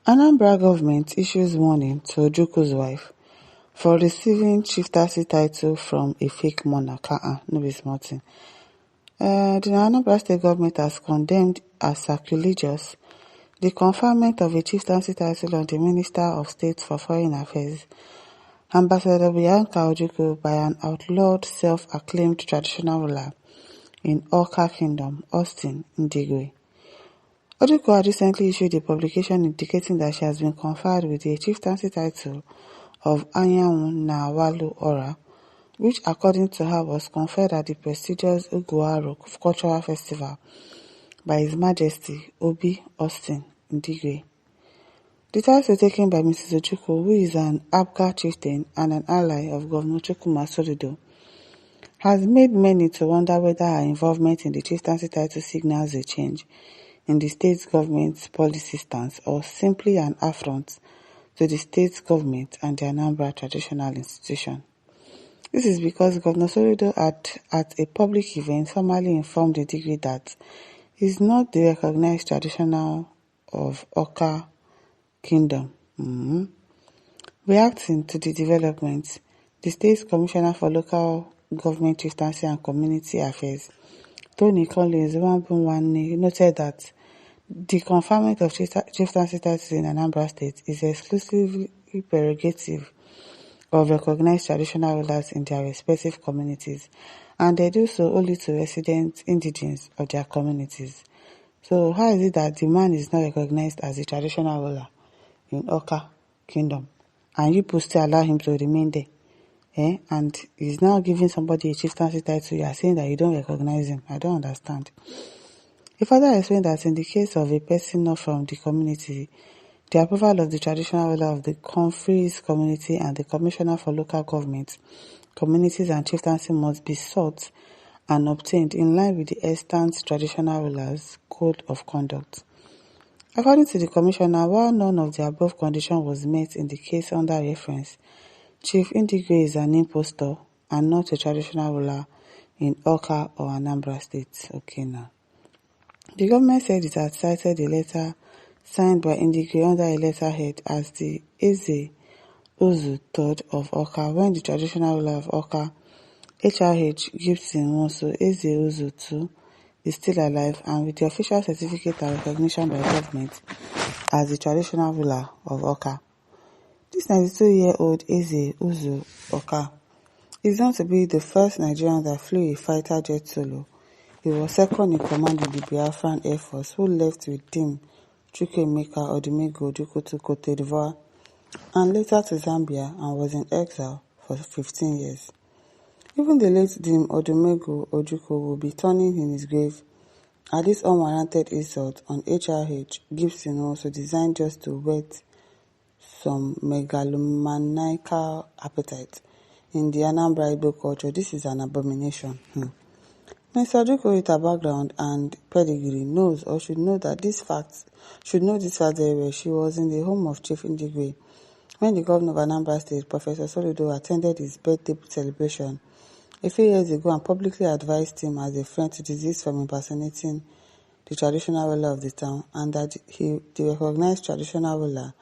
Anambra government issues warning to Ojukwu's wife for receiving chieftaincy title from a fake monarch. No be small thing. The Anambra state government has condemned as sacrilegious the conferment of a chieftaincy title on the Minister of State for Foreign Affairs, Ambassador Bianca Ojukwu, by an outlawed self-acclaimed traditional ruler in Awka Kingdom, Austin, Ndigwe. Ojukwu had recently issued a publication indicating that she has been conferred with a chieftaincy title of Anyanwu Nawalu Ora, which according to her was conferred at the prestigious Ojukwu Cultural Festival by His Majesty Obi Austin Ndigwe. The title taken by Mrs. Ojukwu, who is an Abga chieftain and an ally of Governor Ojukwu, has made many to wonder whether her involvement in the chieftaincy title signals a change in the state government's policy stance or simply an affront to the state government and the Anambra traditional institution. This is because Governor Soludo at a public event formally informed the Ndigwe that he is not the recognized traditional of Awka Kingdom. Reacting to the developments, the State Commissioner for Local Government Chieftaincy and Community Affairs, Tony Collins Wambunwanne, noted that the conferment of chieftaincy titles in Anambra State is exclusively prerogative of recognized traditional rulers in their respective communities, and they do so only to resident indigenes of their communities. So how is it that the man is not recognized as a traditional ruler in Awka Kingdom, and you people still allow him to remain there? And he's now giving somebody a chieftaincy title, you are saying that you don't recognize him. I don't understand. He further explained that in the case of a person not from the community, the approval of the traditional ruler of the Conferees community and the Commissioner for Local Government, Communities and Chieftaincy must be sought and obtained in line with the extant traditional rulers' code of conduct. According to the Commissioner, while none of the above conditions was met in the case under reference, Chief Ndigwe is an impostor and not a traditional ruler in Awka or Anambra State. Okay now. The government said it had cited a letter signed by Ndigwe under a letterhead as the Eze Ozu III of Awka when the traditional ruler of Awka, HRH Gibson Wonso Eze Ozu II, is still alive and with the official certificate and recognition by government as the traditional ruler of Awka. This 92-year-old Eze Ozu Awka is known to be the first Nigerian that flew a fighter jet solo. He was second in command in the Biafran Air Force, who left with Dim Chukwuemeka Odumegwu Ojukwu to Cote d'Ivoire and later to Zambia and was in exile for 15 years. Even the late Dim Odumegwu Ojukwu will be turning in his grave at this unwarranted insult on HRH Gibson, also designed just to whet some megalomaniacal appetite in the Anambra Igbo culture. This is an abomination. Mr. Ojukwu, with her background and pedigree, knows or should know this fact very well. She was in the home of Chief Ndigwe when the governor of Anambra State, Professor Soludo, attended his birthday celebration a few years ago and publicly advised him as a friend to desist from impersonating the traditional ruler of the town, and that the recognized traditional ruler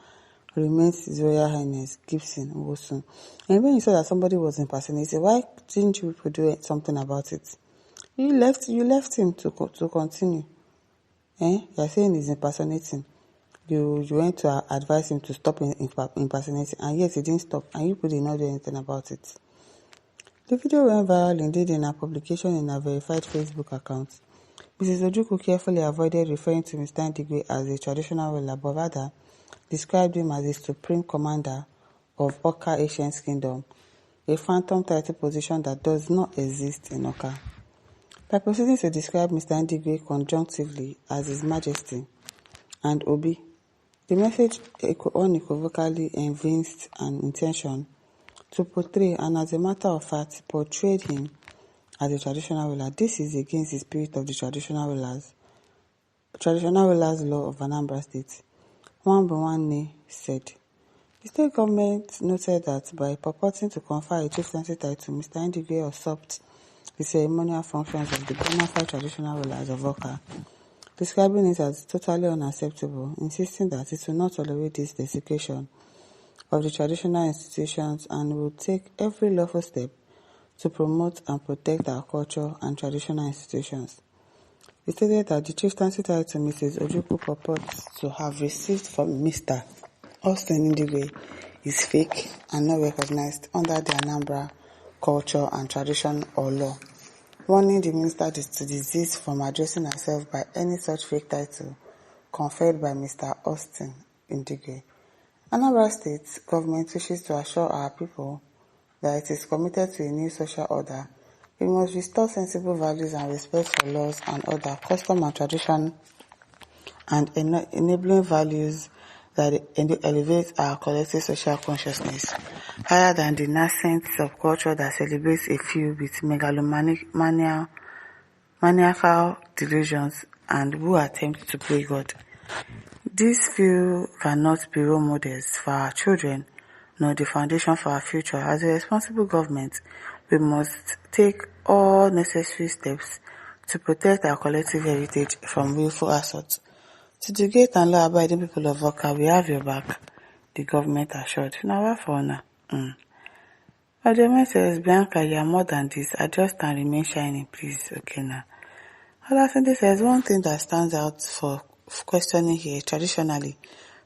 remains His Royal Highness Gibson Wosun. And when you saw that somebody was impersonating, why didn't you people do something about it? You left him to continue. You are saying he's impersonating. You went to advise him to stop impersonating, and yet he didn't stop, and you people did not do anything about it. The video went viral indeed in a publication in a verified Facebook account. Mrs. Ojukwu carefully avoided referring to Mr. Ndigwe as a traditional ruler, but rather described him as a supreme commander of Awka Ancient Kingdom, a phantom title position that does not exist in Awka. By proceeding to describe Mr. Ndigwe conjunctively as His Majesty and Obi, the message unequivocally evinced an intention to portray and, as a matter of fact, portrayed him as a traditional ruler. This is against the spirit of the traditional rulers law of Anambra State. Wambunwanne said. The state government noted that by purporting to confer a chieftaincy title, Mr. Ndigwe usurped the ceremonial functions of the bona fide traditional rulers of Awka, describing it as totally unacceptable, insisting that it will not tolerate this desecration of the traditional institutions and will take every lawful step to promote and protect our culture and traditional institutions. He stated that the chieftaincy title Mrs. Ojukwu purports to have received from Mr. Austin Indigwe is fake and not recognized under the Anambra culture and tradition or law, warning the minister to desist from addressing herself by any such fake title conferred by Mr. Austin Indigwe. Anambra State government wishes to assure our people that it is committed to a new social order. We must restore sensible values and respect for laws and order, custom and tradition, and enabling values that elevate our collective social consciousness higher than the nascent subculture that celebrates a few with maniacal delusions and who attempt to play God. These few cannot be role models for our children, nor the foundation for our future. As a responsible government, we must take all necessary steps to protect our collective heritage from willful assault. To the great and law-abiding people of Oka, we have your back, the government assured. Now, what for now? Adema says, Bianca, you are more than this. Adjust and remain shining, please. Okay, now. Olatunde says, one thing that stands out for questioning here, traditionally,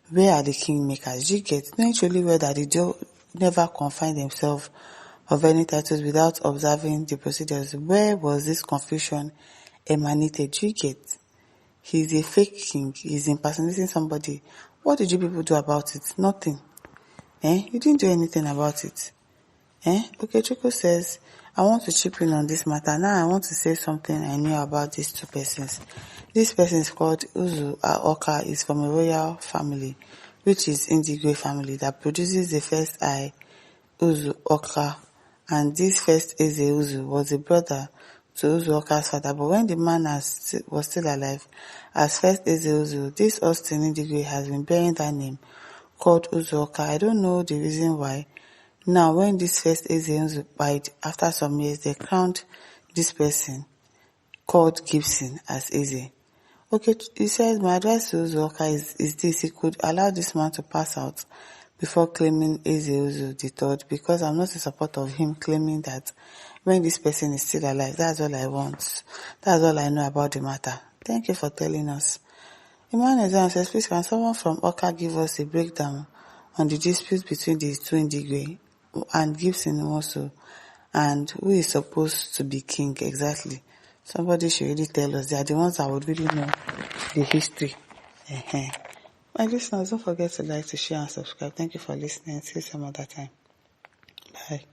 where are the kingmakers? You get, knowing truly well that the Joe never confined himself of any titles without observing the procedures. Where was this confusion emanated? You get, he's a fake king, he's impersonating somebody. What did you people do about it? Nothing. You didn't do anything about it. Okay, Chukwu says, I want to chip in on this matter. Now I want to say something I knew about these two persons. This person is called Uzu Oka, is from a royal family, which is Indigwe family, that produces the first Uzu Oka. And this first Eze Uzu was a brother to Uzu Oka's father. But when the man was still alive, as first Eze Uzu, this Austin Indigwe has been bearing that name, called Uzu Oka. I don't know the reason why. Now, when this first Eze Uzu died, after some years, they crowned this person, called Gibson, as Eze. Okay, he says, my advice to Uzu Oka is this: he could allow this man to pass out before claiming Eze Uzu the third, because I'm not in support of him claiming that when this person is still alive. That's all I want. That's all I know about the matter. Thank you for telling us. Emmanuel says, please can someone from Oka give us a breakdown on the dispute between the two Indigwe and Gibson also, and who is supposed to be king exactly? Somebody should really tell us. They are the ones that would really know the history. My listeners, don't forget to like, to share and subscribe. Thank you for listening. See you some other time. Bye.